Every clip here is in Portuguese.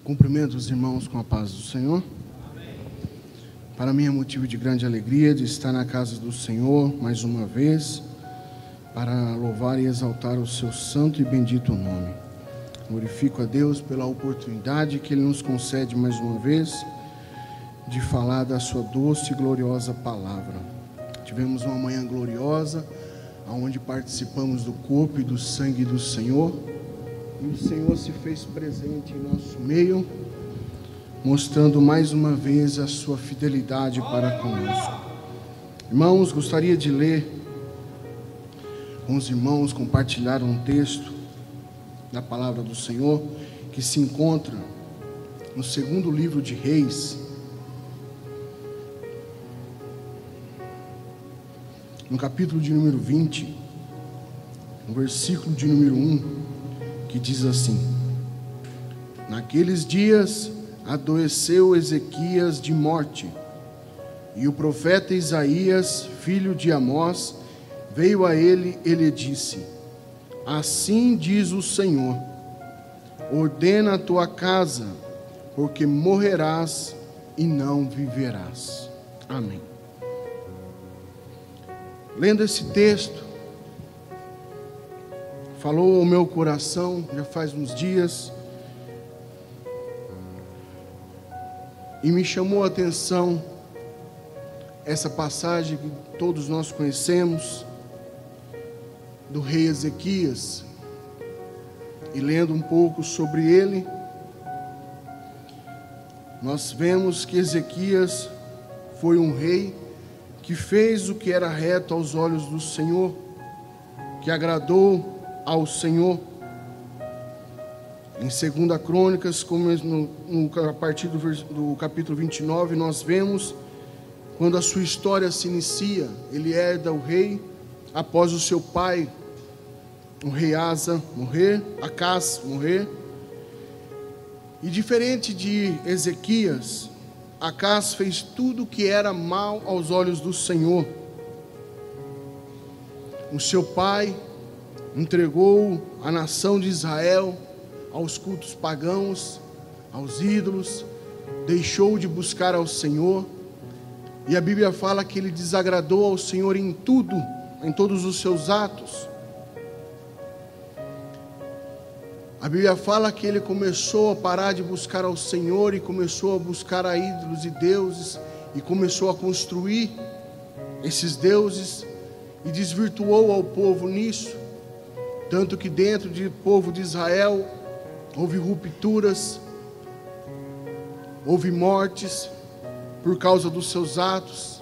Cumprimento os irmãos com a paz do Senhor. Amém. Para mim é motivo de grande alegria de estar na casa do Senhor mais uma vez, para louvar e exaltar o seu santo e bendito nome. Glorifico a Deus pela oportunidade que Ele nos concede mais uma vez de falar da sua doce e gloriosa palavra. Tivemos uma manhã gloriosa, onde participamos do corpo e do sangue do Senhor, e o Senhor se fez presente em nosso meio, mostrando mais uma vez a sua fidelidade para conosco. Irmãos, gostaria de ler com os irmãos, compartilhar um texto da palavra do Senhor, que se encontra no segundo livro de Reis, no capítulo de número 20, no versículo de número 1, que diz assim: Naqueles dias adoeceu Ezequias de morte, e o profeta Isaías, filho de Amós, veio a ele e lhe disse: Assim diz o Senhor, ordena a tua casa, porque morrerás e não viverás. Amém. Lendo esse texto, falou ao meu coração já faz uns dias, e me chamou a atenção essa passagem que todos nós conhecemos, do rei Ezequias. E lendo um pouco sobre ele, nós vemos que Ezequias foi um rei que fez o que era reto aos olhos do Senhor, que agradou ao Senhor. Em 2 Crônicas, como a partir do capítulo 29, nós vemos quando a sua história se inicia. Ele herda o rei após o seu pai, o rei Acás morrer. E diferente de Ezequias, Acás fez tudo o que era mal aos olhos do Senhor. O seu pai entregou a nação de Israel aos cultos pagãos, aos ídolos, deixou de buscar ao Senhor, e a Bíblia fala que ele desagradou ao Senhor em tudo, em todos os seus atos. A Bíblia fala que ele começou a parar de buscar ao Senhor e começou a buscar a ídolos e deuses, e começou a construir esses deuses, e desvirtuou ao povo nisso. Tanto que dentro do povo de Israel houve rupturas, houve mortes por causa dos seus atos.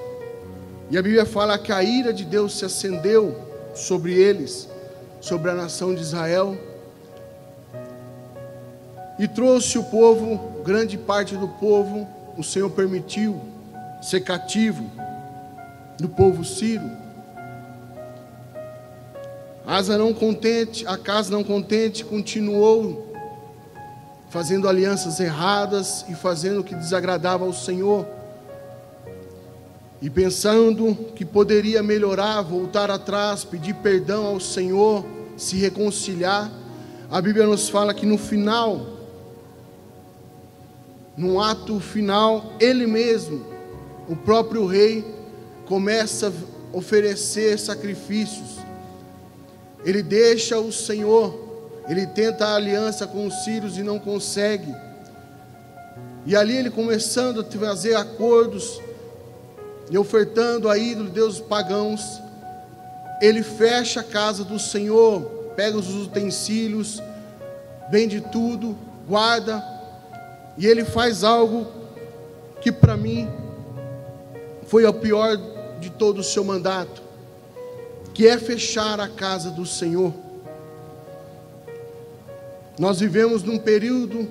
E a Bíblia fala que a ira de Deus se acendeu sobre eles, sobre a nação de Israel, e trouxe o povo, grande parte do povo, o Senhor permitiu ser cativo do povo sírio. Acás não contente, continuou fazendo alianças erradas e fazendo o que desagradava ao Senhor. E pensando que poderia melhorar, voltar atrás, pedir perdão ao Senhor, se reconciliar, a Bíblia nos fala que no final, no ato final, ele mesmo, o próprio rei, começa a oferecer sacrifícios. Ele deixa o Senhor, ele tenta a aliança com os sírios e não consegue. E ali ele começando a fazer acordos e ofertando a ídolos, deuses pagãos, ele fecha a casa do Senhor, pega os utensílios, vende tudo, guarda, e ele faz algo que para mim foi o pior de todo o seu mandato, que é fechar a casa do Senhor. Nós vivemos num período,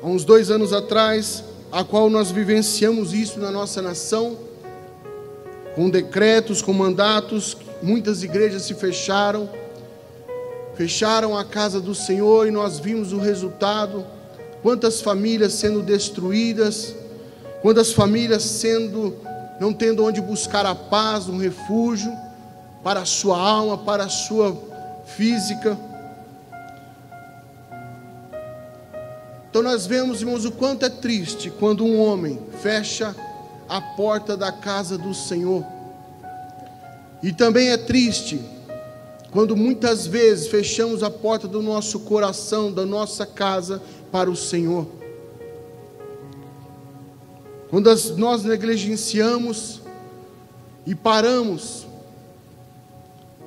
há uns 2 anos atrás, a qual nós vivenciamos isso na nossa nação, com decretos, com mandatos. Muitas igrejas se fecharam a casa do Senhor, e nós vimos o resultado, quantas famílias sendo destruídas, quantas famílias não tendo onde buscar a paz, um refúgio para a sua alma, para a sua física. Então nós vemos, irmãos, o quanto é triste quando um homem fecha a porta da casa do Senhor. E também é triste quando muitas vezes fechamos a porta do nosso coração, da nossa casa para o Senhor. Quando nós negligenciamos e paramos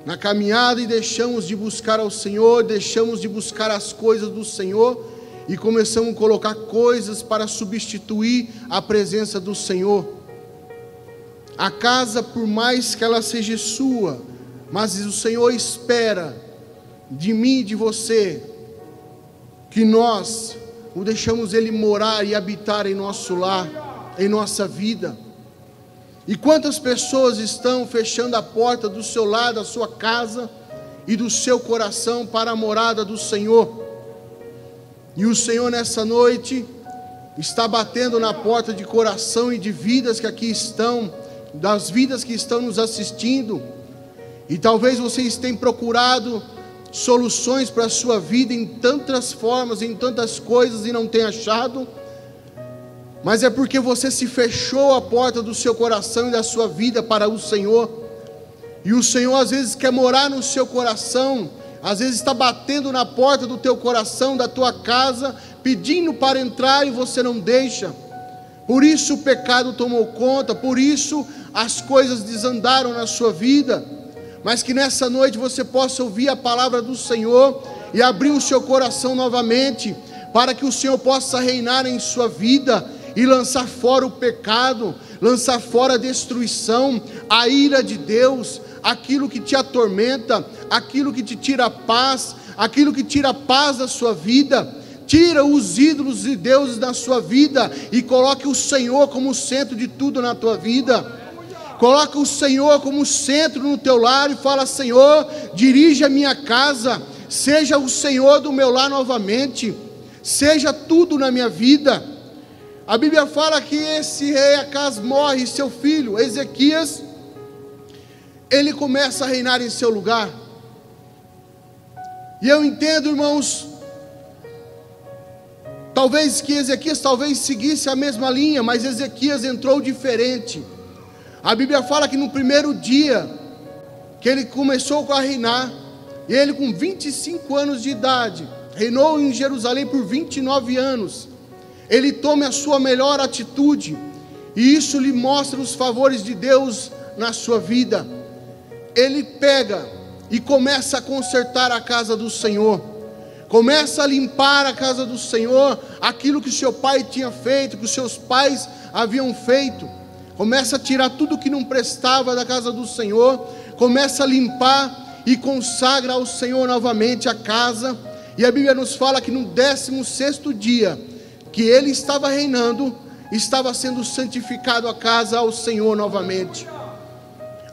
na caminhada e deixamos de buscar ao Senhor, deixamos de buscar as coisas do Senhor e começamos a colocar coisas para substituir a presença do Senhor. A casa, por mais que ela seja sua, mas o Senhor espera de mim e de você que nós o deixamos Ele morar e habitar em nosso lar, em nossa vida. E quantas pessoas estão fechando a porta do seu lar, da sua casa e do seu coração para a morada do Senhor. E o Senhor nessa noite está batendo na porta de coração e de vidas que aqui estão, das vidas que estão nos assistindo. E talvez vocês tenham procurado soluções para a sua vida em tantas formas, em tantas coisas e não tenham achado. Mas é porque você se fechou a porta do seu coração e da sua vida para o Senhor. E o Senhor às vezes quer morar no seu coração, às vezes está batendo na porta do teu coração, da tua casa, pedindo para entrar e você não deixa. Por isso o pecado tomou conta, por isso as coisas desandaram na sua vida. Mas que nessa noite você possa ouvir a palavra do Senhor e abrir o seu coração novamente, para que o Senhor possa reinar em sua vida e lançar fora o pecado, lançar fora a destruição, a ira de Deus, aquilo que te atormenta, aquilo que te tira a paz, aquilo que tira a paz da sua vida. Tira os ídolos de deuses da sua vida e coloque o Senhor como centro de tudo na tua vida. Coloque o Senhor como centro no teu lar e fala: Senhor, dirige a minha casa, seja o Senhor do meu lar novamente, seja tudo na minha vida. A Bíblia fala que esse rei Acaz morre, seu filho Ezequias, ele começa a reinar em seu lugar. E eu entendo, irmãos, talvez que Ezequias seguisse a mesma linha, mas Ezequias entrou diferente. A Bíblia fala que no primeiro dia que ele começou a reinar, ele com 25 anos de idade, reinou em Jerusalém por 29 anos, ele tome a sua melhor atitude, e isso lhe mostra os favores de Deus na sua vida. Ele pega e começa a consertar a casa do Senhor, começa a limpar a casa do Senhor, aquilo que seu pai tinha feito, que os seus pais haviam feito. Começa a tirar tudo que não prestava da casa do Senhor, começa a limpar e consagra ao Senhor novamente a casa. E a Bíblia nos fala que no 16º dia que ele estava reinando, estava sendo santificado a casa ao Senhor novamente.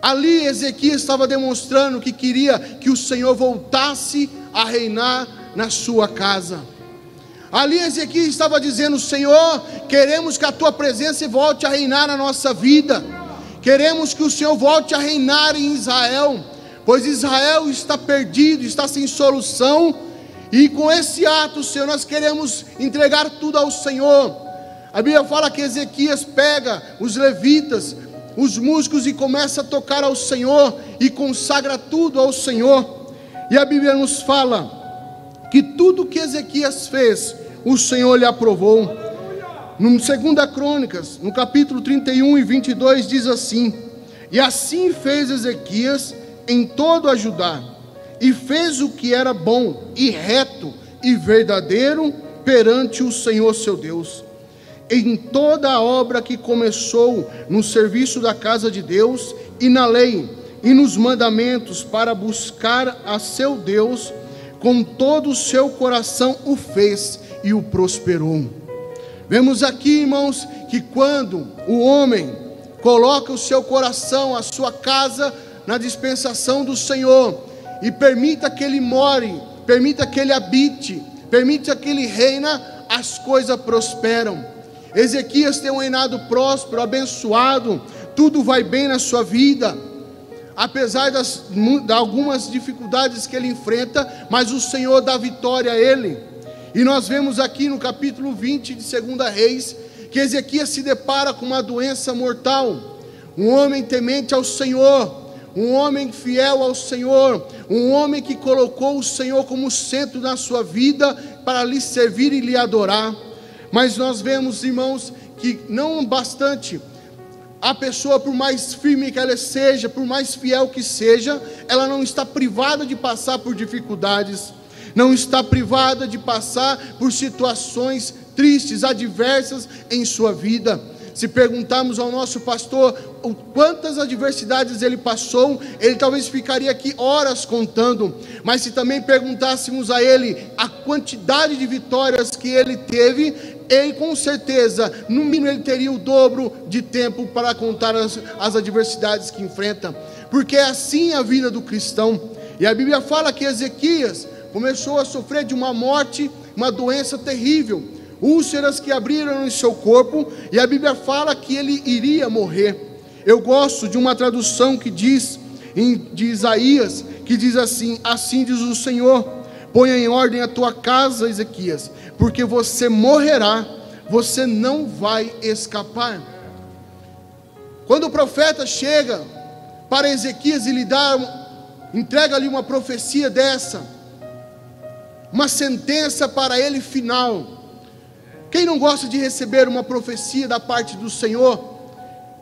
Ali Ezequias estava demonstrando que queria que o Senhor voltasse a reinar na sua casa. Ali Ezequias estava dizendo: Senhor, queremos que a tua presença volte a reinar na nossa vida, queremos que o Senhor volte a reinar em Israel, pois Israel está perdido, está sem solução, e com esse ato, Senhor, nós queremos entregar tudo ao Senhor. A Bíblia fala que Ezequias pega os levitas, os músicos, e começa a tocar ao Senhor, e consagra tudo ao Senhor. E a Bíblia nos fala que tudo que Ezequias fez, o Senhor lhe aprovou. No 2 Crônicas, no capítulo 31 e 22, diz assim: e assim fez Ezequias em todo a Judá, e fez o que era bom e reto e verdadeiro perante o Senhor seu Deus. Em toda a obra que começou no serviço da casa de Deus, e na lei, e nos mandamentos, para buscar a seu Deus, com todo o seu coração o fez e o prosperou. Vemos aqui, irmãos, que quando o homem coloca o seu coração, a sua casa, na dispensação do Senhor, e permita que ele more, permita que ele habite, permita que ele reina, as coisas prosperam. Ezequias tem um reinado próspero, abençoado, tudo vai bem na sua vida, apesar de algumas dificuldades que ele enfrenta, mas o Senhor dá vitória a ele. E nós vemos aqui no capítulo 20 de 2 Reis, que Ezequias se depara com uma doença mortal. Um homem temente ao Senhor, um homem fiel ao Senhor, um homem que colocou o Senhor como centro na sua vida para lhe servir e lhe adorar. Mas nós vemos, irmãos, que não bastante a pessoa, por mais firme que ela seja, por mais fiel que seja, ela não está privada de passar por dificuldades, não está privada de passar por situações tristes, adversas em sua vida. Se perguntarmos ao nosso pastor quantas adversidades ele passou, ele talvez ficaria aqui horas contando. Mas se também perguntássemos a ele a quantidade de vitórias que ele teve, ele com certeza, no mínimo ele teria o dobro de tempo para contar as adversidades que enfrenta. Porque é assim a vida do cristão. E a Bíblia fala que Ezequias começou a sofrer de uma morte, uma doença terrível, úlceras que abriram em seu corpo, e a Bíblia fala que ele iria morrer. Eu gosto de uma tradução que diz, de Isaías, que diz assim: assim diz o Senhor, ponha em ordem a tua casa, Ezequias, porque você morrerá, você não vai escapar. Quando o profeta chega para Ezequias e lhe entrega-lhe uma profecia dessa, uma sentença para ele final. Quem não gosta de receber uma profecia da parte do Senhor?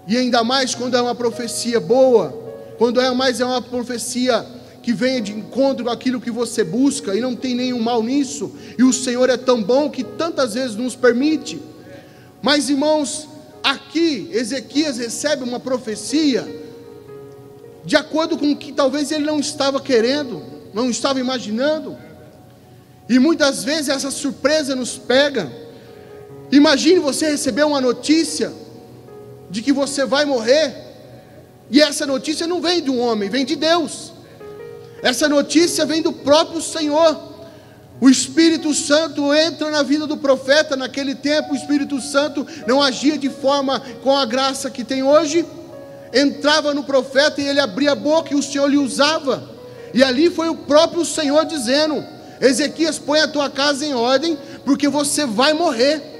E ainda mais quando é uma profecia boa, quando é uma profecia que venha de encontro com aquilo que você busca, e não tem nenhum mal nisso, e o Senhor é tão bom que tantas vezes nos permite. Mas irmãos, aqui Ezequias recebe uma profecia de acordo com o que talvez ele não estava querendo, não estava imaginando, e muitas vezes essa surpresa nos pega. Imagine você receber uma notícia de que você vai morrer, e essa notícia não vem de um homem, vem de Deus. Essa notícia vem do próprio Senhor. O Espírito Santo entra na vida do profeta. Naquele tempo o Espírito Santo não agia de forma com a graça que tem hoje. Entrava no profeta e ele abria a boca e o Senhor lhe usava, e ali foi o próprio Senhor dizendo: Ezequias, põe a tua casa em ordem, porque você vai morrer.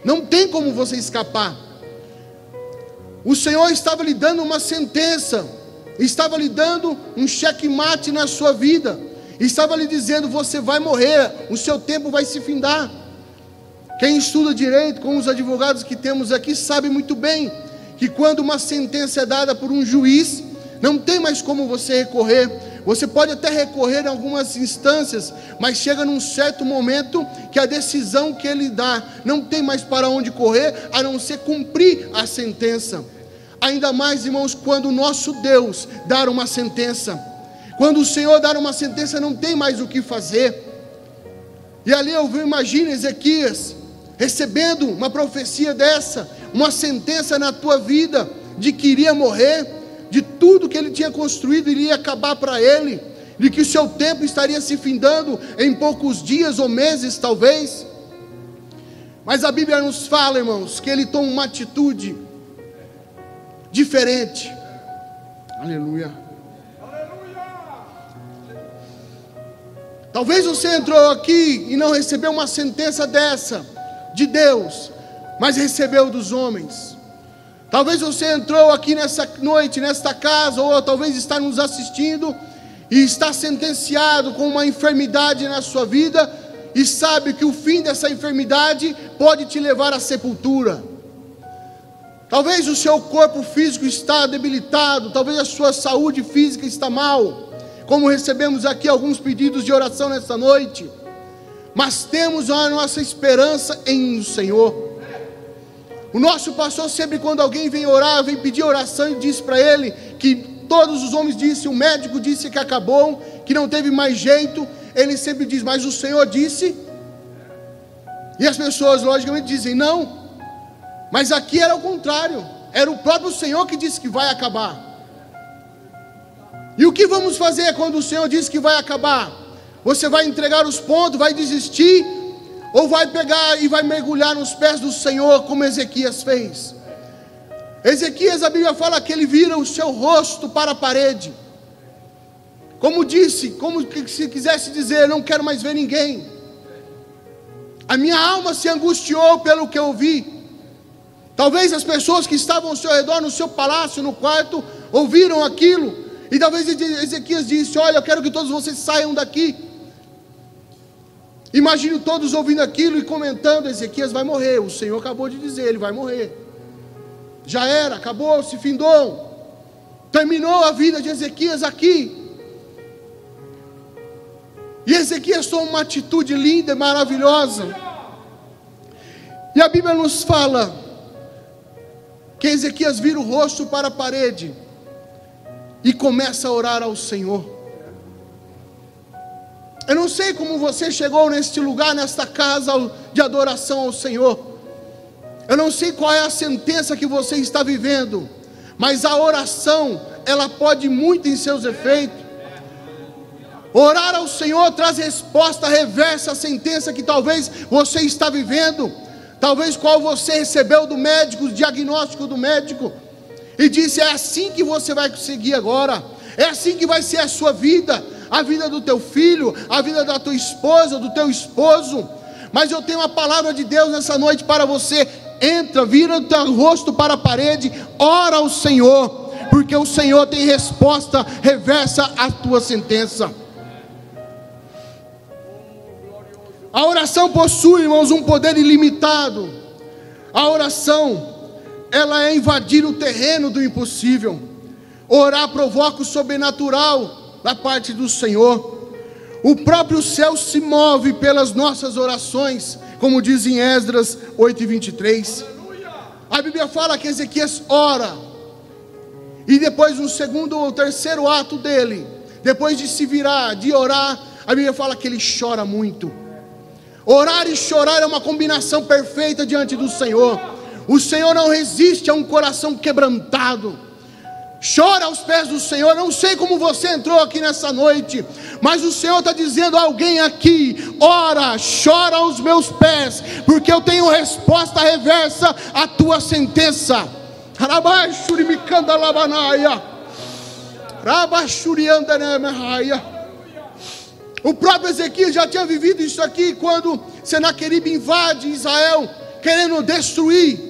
Não tem como você escapar. O Senhor estava lhe dando uma sentença, estava lhe dando um checkmate na sua vida, estava lhe dizendo: você vai morrer, o seu tempo vai se findar. Quem estuda direito, com os advogados que temos aqui, sabe muito bem que quando uma sentença é dada por um juiz, não tem mais como você recorrer. Você pode até recorrer em algumas instâncias, mas chega num certo momento que a decisão que ele dá não tem mais para onde correr, a não ser cumprir a sentença. Ainda mais, irmãos, quando o nosso Deus dar uma sentença. Quando o Senhor dar uma sentença, não tem mais o que fazer. E ali eu imagino Ezequias recebendo uma profecia dessa, uma sentença na tua vida de que iria morrer, de tudo que ele tinha construído iria acabar para ele, de que o seu tempo estaria se findando em poucos dias ou meses talvez. Mas a Bíblia nos fala, irmãos, que ele toma uma atitude diferente. Aleluia. Talvez você entrou aqui e não recebeu uma sentença dessa de Deus, mas recebeu dos homens. Talvez você entrou aqui nessa noite, nesta casa, ou talvez está nos assistindo e está sentenciado com uma enfermidade na sua vida, e sabe que o fim dessa enfermidade pode te levar à sepultura. Talvez o seu corpo físico está debilitado, talvez a sua saúde física está mal, como recebemos aqui alguns pedidos de oração nessa noite, mas temos a nossa esperança em o Senhor. O nosso pastor sempre, quando alguém vem orar, vem pedir oração, e diz para ele que todos os homens disseram, o médico disse que acabou, que não teve mais jeito, ele sempre diz: mas o Senhor disse. E as pessoas logicamente dizem: não, mas aqui era o contrário, era o próprio Senhor que disse que vai acabar. E o que vamos fazer quando o Senhor diz que vai acabar? Você vai entregar os pontos, vai desistir, ou vai pegar e vai mergulhar nos pés do Senhor, como Ezequias fez? Ezequias, a Bíblia fala que ele vira o seu rosto para a parede, como disse, como se quisesse dizer: não quero mais ver ninguém. A minha alma se angustiou pelo que eu vi. Talvez as pessoas que estavam ao seu redor, no seu palácio, no quarto, ouviram aquilo. E talvez Ezequias disse: olha, eu quero que todos vocês saiam daqui. Imagino todos ouvindo aquilo e comentando: Ezequias vai morrer. O Senhor acabou de dizer, ele vai morrer. Já era, acabou, se findou. Terminou a vida de Ezequias aqui. E Ezequias tomou uma atitude linda e maravilhosa. E a Bíblia nos fala que Ezequias vira o rosto para a parede e começa a orar ao Senhor. Eu não sei como você chegou neste lugar, nesta casa de adoração ao Senhor. Eu não sei qual é a sentença que você está vivendo, mas a oração, ela pode muito em seus efeitos. Orar ao Senhor traz resposta reversa à sentença que talvez você está vivendo. Talvez qual você recebeu do médico, o diagnóstico do médico, e disse: é assim que você vai seguir agora, é assim que vai ser a sua vida, a vida do teu filho, a vida da tua esposa, do teu esposo. Mas eu tenho uma palavra de Deus nessa noite para você. Entra, vira o teu rosto para a parede, ora ao Senhor, porque o Senhor tem resposta reversa à tua sentença. A oração possui, irmãos, um poder ilimitado. A oração, ela é invadir o terreno do impossível. Orar provoca o sobrenatural da parte do Senhor. O próprio céu se move pelas nossas orações, como diz em Esdras 8:23. A Bíblia fala que Ezequias ora, e depois no segundo ou terceiro ato dele, depois de se virar, de orar, a Bíblia fala que ele chora muito. Orar e chorar é uma combinação perfeita diante do Senhor. O Senhor não resiste a um coração quebrantado. Chora aos pés do Senhor. Não sei como você entrou aqui nessa noite, mas o Senhor está dizendo a alguém aqui: ora, chora aos meus pés, porque eu tenho resposta reversa à tua sentença. O próprio Ezequias já tinha vivido isso aqui, quando Senaqueribe invade Israel, querendo destruir.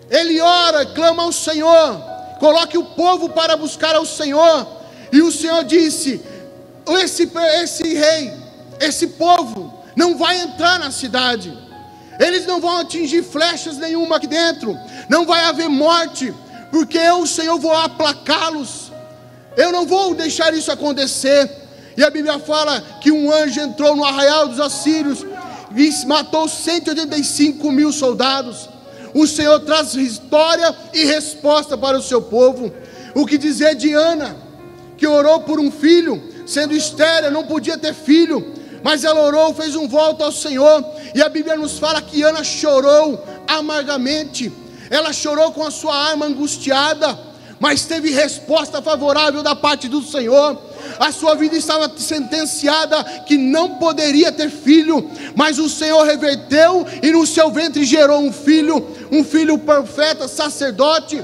Ele ora, clama ao Senhor: coloque o povo para buscar ao Senhor. E o Senhor disse: esse rei, esse povo não vai entrar na cidade, eles não vão atingir flechas nenhuma aqui dentro, não vai haver morte, porque eu, o Senhor, vou aplacá-los. Eu não vou deixar isso acontecer. E a Bíblia fala que um anjo entrou no arraial dos assírios e matou 185 mil soldados. O Senhor traz história e resposta para o seu povo. O que dizer de Ana, que orou por um filho, sendo estéril, não podia ter filho, mas ela orou, fez um voto ao Senhor. E a Bíblia nos fala que Ana chorou amargamente. Ela chorou com a sua alma angustiada, mas teve resposta favorável da parte do Senhor. A sua vida estava sentenciada que não poderia ter filho, mas o Senhor reverteu e no seu ventre gerou um filho profeta, sacerdote.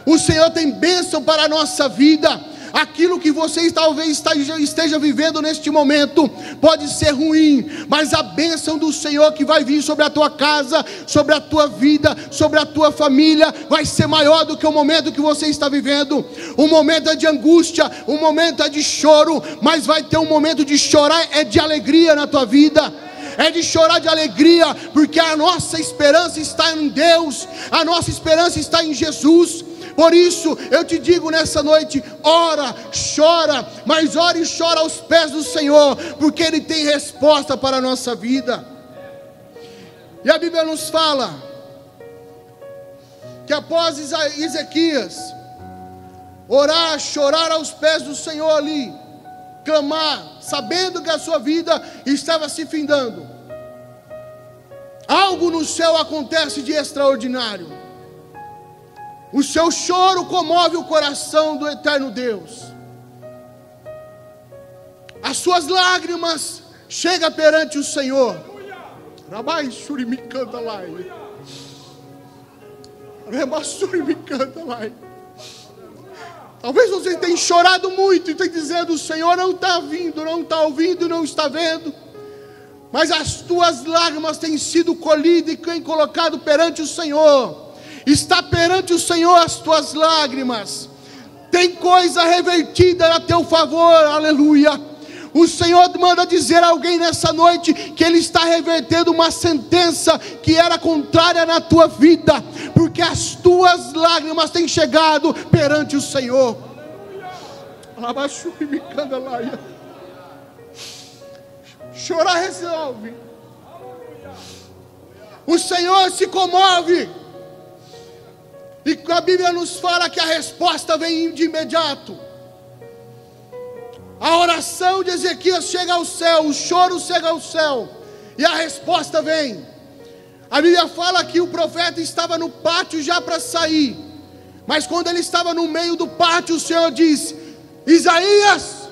O Senhor tem bênção para a nossa vida. Aquilo que você talvez esteja vivendo neste momento pode ser ruim, mas a bênção do Senhor que vai vir sobre a tua casa, sobre a tua vida, sobre a tua família, vai ser maior do que o momento que você está vivendo. O momento é de angústia, o momento é de choro, mas vai ter um momento de chorar, é de alegria na tua vida. É de chorar de alegria, porque a nossa esperança está em Deus, a nossa esperança está em Jesus. Por isso eu te digo nessa noite: ora, chora, mas ora e chora aos pés do Senhor, porque Ele tem resposta para a nossa vida. E a Bíblia nos fala que após Ezequias orar, chorar aos pés do Senhor ali, clamar, sabendo que a sua vida estava se findando, algo no céu acontece de extraordinário. O seu choro comove o coração do eterno Deus. As suas lágrimas chegam perante o Senhor. Rabai Shuri me canta lá. Rebassuri me canta lá. Talvez você tenha chorado muito e tenha dizendo: o Senhor não está vindo, não está ouvindo, não está vendo. mas as tuas lágrimas têm sido colhidas e têm colocado perante o Senhor. Está perante o Senhor as tuas lágrimas. Tem coisa revertida a teu favor, aleluia. O Senhor manda dizer a alguém nessa noite que Ele está revertendo uma sentença que era contrária na tua vida, porque as tuas lágrimas têm chegado perante o Senhor. Chorar resolve. O Senhor se comove. E a Bíblia nos fala que a resposta vem de imediato. A oração de Ezequias chega ao céu, o choro chega ao céu, e a resposta vem. A Bíblia fala que o profeta estava no pátio já para sair, mas quando ele estava no meio do pátio, o Senhor diz: Isaías,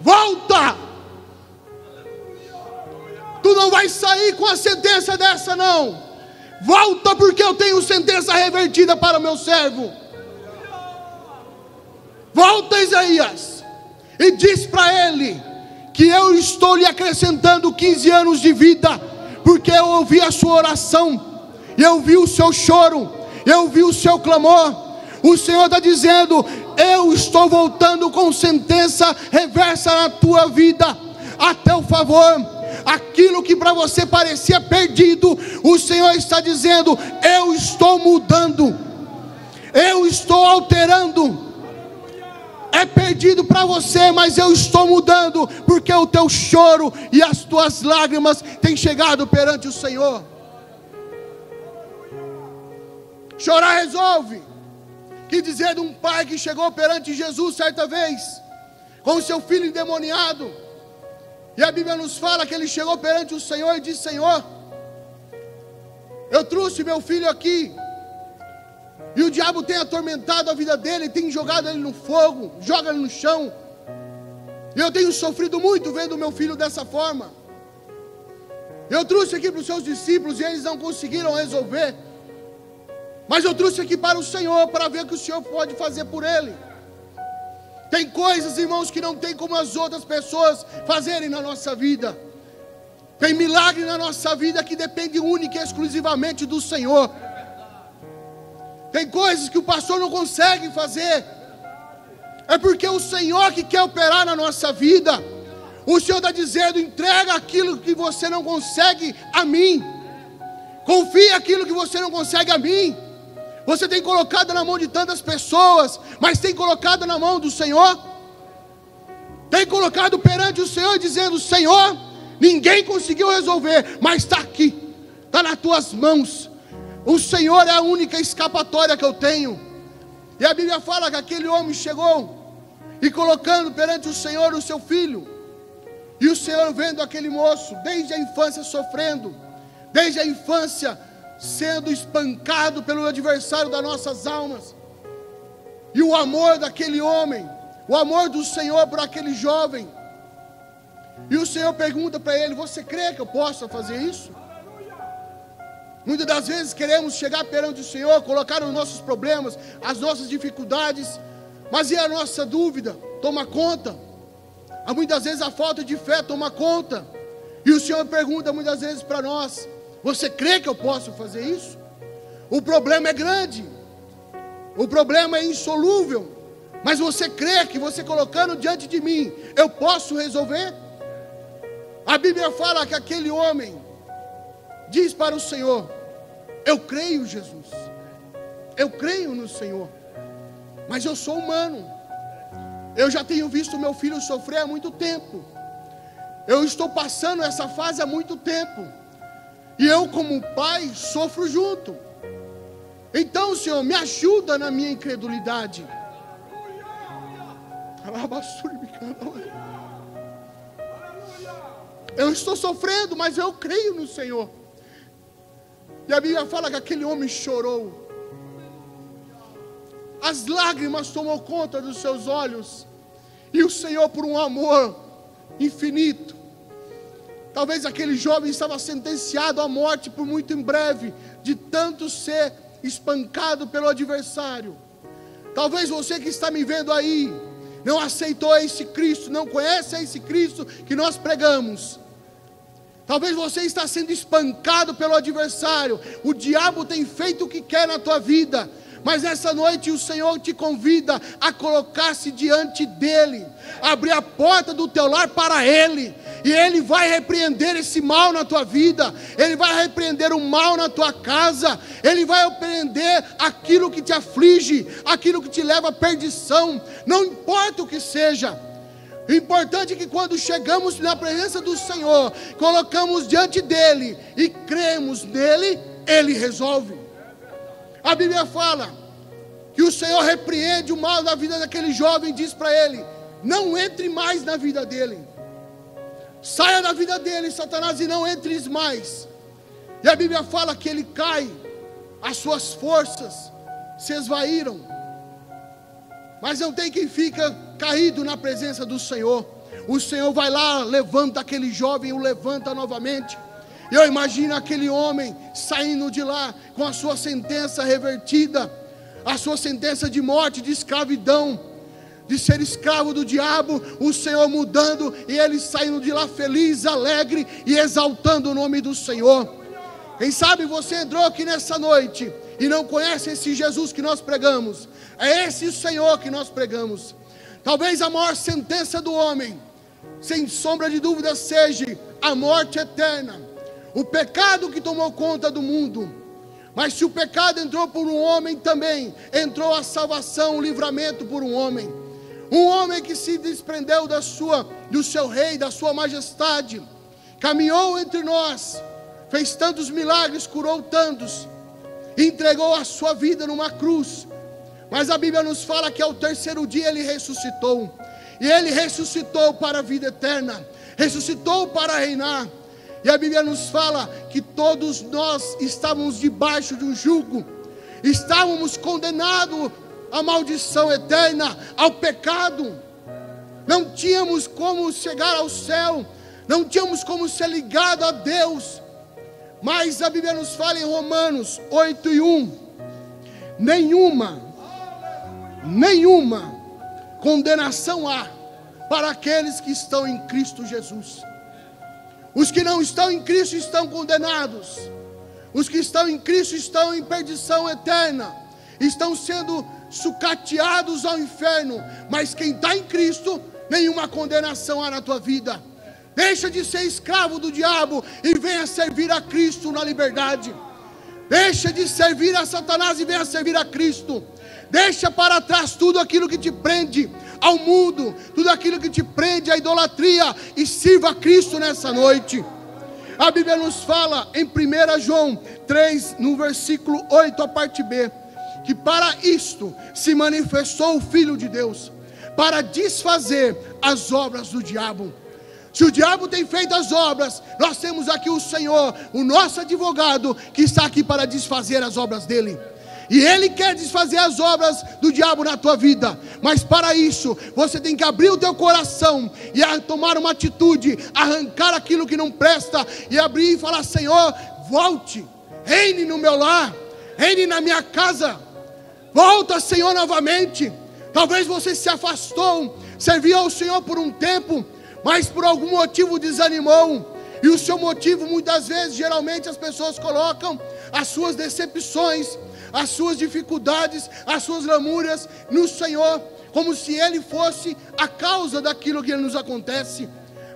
volta! Tu não vai sair com a sentença dessa não. Volta, porque eu tenho sentença revertida para o meu servo. Volta, Isaías, e diz para ele que eu estou lhe acrescentando 15 anos de vida, porque eu ouvi a sua oração, eu vi o seu choro, eu vi o seu clamor. O Senhor está dizendo: eu estou voltando com sentença reversa na tua vida, a teu favor. Aquilo que para você parecia perdido, o Senhor está dizendo: eu estou mudando, eu estou alterando. É perdido para você, mas eu estou mudando, porque o teu choro e as tuas lágrimas têm chegado perante o Senhor. Chorar resolve. Que dizer de um pai que chegou perante Jesus certa vez, com o seu filho endemoniado, e a Bíblia nos fala que ele chegou perante o Senhor e disse: Senhor, eu trouxe meu filho aqui, e o diabo tem atormentado a vida dele, tem jogado ele no fogo, joga ele no chão, e eu tenho sofrido muito vendo o meu filho dessa forma. Eu trouxe aqui para os seus discípulos e eles não conseguiram resolver, mas eu trouxe aqui para o Senhor, para ver o que o Senhor pode fazer por ele. Tem coisas, irmãos, que não tem como as outras pessoas fazerem na nossa vida. Tem milagre na nossa vida que depende única e exclusivamente do Senhor. Tem coisas que o pastor não consegue fazer, é porque é o Senhor que quer operar na nossa vida. O Senhor está dizendo: entrega aquilo que você não consegue a mim, confia aquilo que você não consegue a mim. Você tem colocado na mão de tantas pessoas, mas tem colocado na mão do Senhor? Tem colocado perante o Senhor, dizendo: Senhor, ninguém conseguiu resolver, mas está aqui, está nas tuas mãos. O Senhor é a única escapatória que eu tenho. E a Bíblia fala que aquele homem chegou e colocando perante o Senhor o seu filho. E o Senhor vendo aquele moço, desde a infância sofrendo, desde a infância sendo espancado pelo adversário das nossas almas, e o amor daquele homem, o amor do Senhor por aquele jovem, e o Senhor pergunta para ele: você crê que eu possa fazer isso? Muitas das vezes queremos chegar perante o Senhor, colocar os nossos problemas, as nossas dificuldades, mas e a nossa dúvida toma conta, muitas vezes a falta de fé toma conta, e o Senhor pergunta muitas vezes para nós: você crê que eu posso fazer isso? O problema é grande, o problema é insolúvel, mas você crê que você colocando diante de mim, eu posso resolver? A Bíblia fala que aquele homem diz para o Senhor: eu creio, Jesus, eu creio no Senhor, mas eu sou humano, eu já tenho visto meu filho sofrer há muito tempo, eu estou passando essa fase há muito tempo, e eu como pai sofro junto. Então, Senhor, me ajuda na minha incredulidade. Eu estou sofrendo, mas eu creio no Senhor. E a Bíblia fala que aquele homem chorou. As lágrimas tomou conta dos seus olhos. E o Senhor, por um amor infinito, talvez aquele jovem estava sentenciado à morte por muito em breve, de tanto ser espancado pelo adversário. Talvez você que está me vendo aí, não aceitou esse Cristo, não conhece esse Cristo que nós pregamos. Talvez você está sendo espancado pelo adversário, o diabo tem feito o que quer na tua vida, mas essa noite o Senhor te convida a colocar-se diante dEle, abrir a porta do teu lar para Ele, e Ele vai repreender esse mal na tua vida, Ele vai repreender o mal na tua casa, Ele vai repreender aquilo que te aflige, aquilo que te leva à perdição, não importa o que seja. O importante é que quando chegamos na presença do Senhor, colocamos diante dEle e cremos nele, Ele resolve. A Bíblia fala que o Senhor repreende o mal da vida daquele jovem, diz para ele: não entre mais na vida dele, saia da vida dele, Satanás, e não entres mais. E a Bíblia fala que ele cai, as suas forças se esvaíram, mas não tem quem fica caído na presença do Senhor. O Senhor vai lá, levanta aquele jovem, o levanta novamente. Eu imagino aquele homem saindo de lá com a sua sentença revertida, a sua sentença de morte, de escravidão, de ser escravo do diabo, o Senhor mudando e ele saindo de lá feliz, alegre e exaltando o nome do Senhor. Quem sabe você entrou aqui nessa noite e não conhece esse Jesus que nós pregamos. É esse o Senhor que nós pregamos. Talvez a maior sentença do homem, sem sombra de dúvida, seja a morte eterna. O pecado que tomou conta do mundo. Mas se o pecado entrou por um homem, também entrou a salvação, o livramento por um homem. Um homem que se desprendeu do seu rei, da sua majestade, caminhou entre nós, fez tantos milagres, curou tantos, entregou a sua vida numa cruz. Mas a Bíblia nos fala que ao terceiro dia ele ressuscitou. E ele ressuscitou para a vida eterna, ressuscitou para reinar. E a Bíblia nos fala que todos nós estávamos debaixo de um jugo, estávamos condenados à maldição eterna, ao pecado. Não tínhamos como chegar ao céu, não tínhamos como ser ligado a Deus. Mas a Bíblia nos fala em Romanos 8:1, nenhuma condenação há para aqueles que estão em Cristo Jesus. Os que não estão em Cristo estão condenados. Os que estão em Cristo estão em perdição eterna, estão sendo sucateados ao inferno. Mas quem está em Cristo, nenhuma condenação há na tua vida. Deixa de ser escravo do diabo e venha servir a Cristo na liberdade. Deixa de servir a Satanás e venha servir a Cristo. Deixa para trás tudo aquilo que te prende ao mundo, tudo aquilo que te prende à idolatria, e sirva a Cristo nessa noite. A Bíblia nos fala em 1 João 3, no versículo 8, a parte B, que para isto se manifestou o Filho de Deus, para desfazer as obras do diabo. Se o diabo tem feito as obras, nós temos aqui o Senhor, o nosso advogado, que está aqui para desfazer as obras dele. E Ele quer desfazer as obras do diabo na tua vida. Mas para isso, você tem que abrir o teu coração e tomar uma atitude, arrancar aquilo que não presta e abrir e falar: Senhor, volte, reine no meu lar, reine na minha casa. Volta, Senhor, novamente. Talvez você se afastou, serviu ao Senhor por um tempo, mas por algum motivo desanimou. E o seu motivo, muitas vezes, geralmente as pessoas colocam as suas decepções, as suas dificuldades, as suas lamúrias no Senhor, como se Ele fosse a causa daquilo que nos acontece.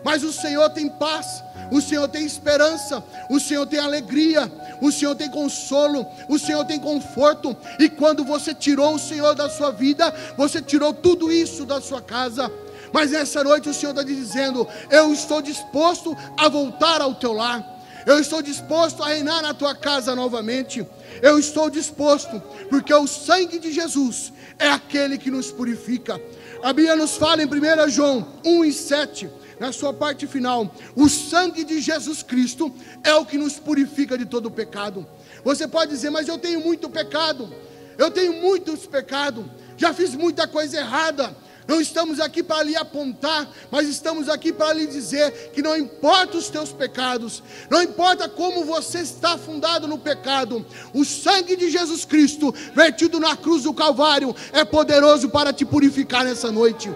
Mas o Senhor tem paz, o Senhor tem esperança, o Senhor tem alegria, o Senhor tem consolo, o Senhor tem conforto. E quando você tirou o Senhor da sua vida, você tirou tudo isso da sua casa. Mas nessa noite o Senhor está dizendo: eu estou disposto a voltar ao teu lar, eu estou disposto a reinar na tua casa novamente. Eu estou disposto, porque o sangue de Jesus é aquele que nos purifica. A Bíblia nos fala em 1 João 1:7, na sua parte final: o sangue de Jesus Cristo é o que nos purifica de todo pecado. Você pode dizer: mas eu tenho muito pecado, eu tenho muitos pecados, já fiz muita coisa errada. Não estamos aqui para lhe apontar, mas estamos aqui para lhe dizer que não importa os teus pecados, não importa como você está afundado no pecado, o sangue de Jesus Cristo, vertido na cruz do Calvário, é poderoso para te purificar nessa noite.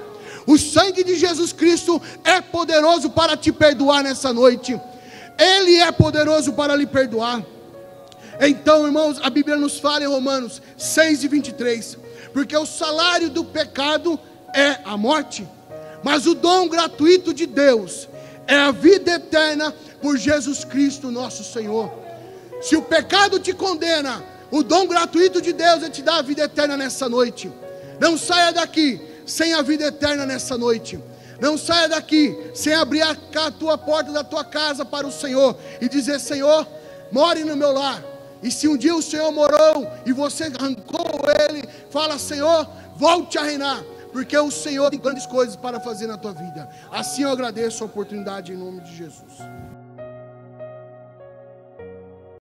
O sangue de Jesus Cristo é poderoso para te perdoar nessa noite. Ele é poderoso para lhe perdoar. Então, irmãos, a Bíblia nos fala em Romanos 6:23, porque o salário do pecado é a morte, mas o dom gratuito de Deus é a vida eterna por Jesus Cristo nosso Senhor. Se o pecado te condena, o dom gratuito de Deus é te dar a vida eterna nessa noite. Não saia daqui sem a vida eterna nessa noite. Não saia daqui sem abrir a tua porta da tua casa para o Senhor e dizer: Senhor, more no meu lar. E se um dia o Senhor morou e você arrancou ele, fala: Senhor, volte a reinar, porque o Senhor tem grandes coisas para fazer na tua vida. Assim eu agradeço a oportunidade em nome de Jesus.